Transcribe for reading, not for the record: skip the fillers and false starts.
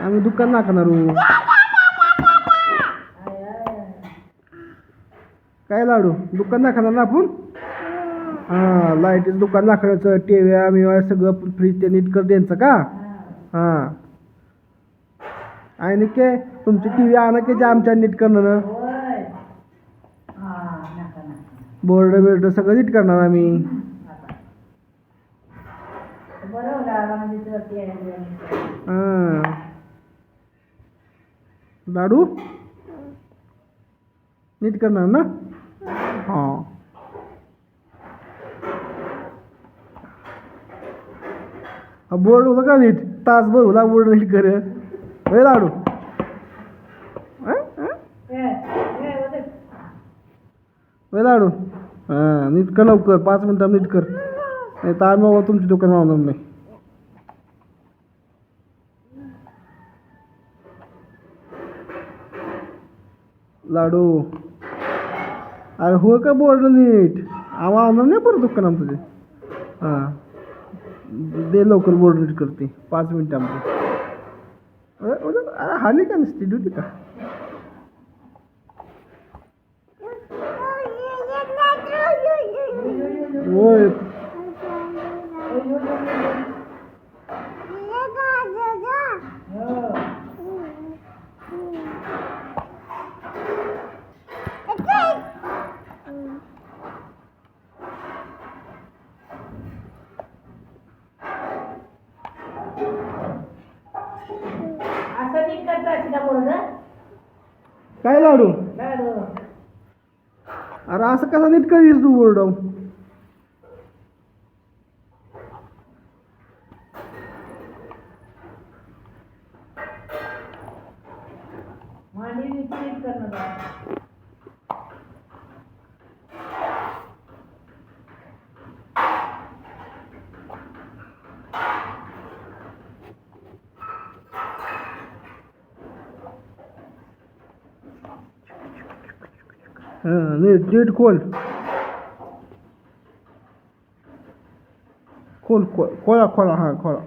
आम्ही दुकान नाकणार काय लाडू दुकान नाकणार ना आपण हां लाईटीचं दुकान नाकायचं टीव्या बिव्या सगळं फ्रीज ते नीट कर द्यायचं का हां आणि के तुमची टी व्ही आणा की जे आमच्या नीट करणार बोर्ड बिर्ड सगळं नीट करणार आम्ही हां लाडू नीट करणार ना हां बोर्ड होतं का नीट तासभर होला बोर्ड नीट कर होय लाडू होय लाडू हां नीट कर लवकर 5 मिनिटात नीट कर नाही तर आम्ही बाबा तुमची दुकान लावणार नाही लाडू अरे हो का बोर्ड नीट आम्हाला आणणार नाही परत दुकान आमचं ते हां दे लवकर बोर्ड नीट करते 5 मिनिटामध्ये अरे हाली का नसते ड्युटी का होय काय लाडू अरे असं कसा नीट करीस तू बोर्ड हां नीट नीट खोल खोल खोला खोला हां खोला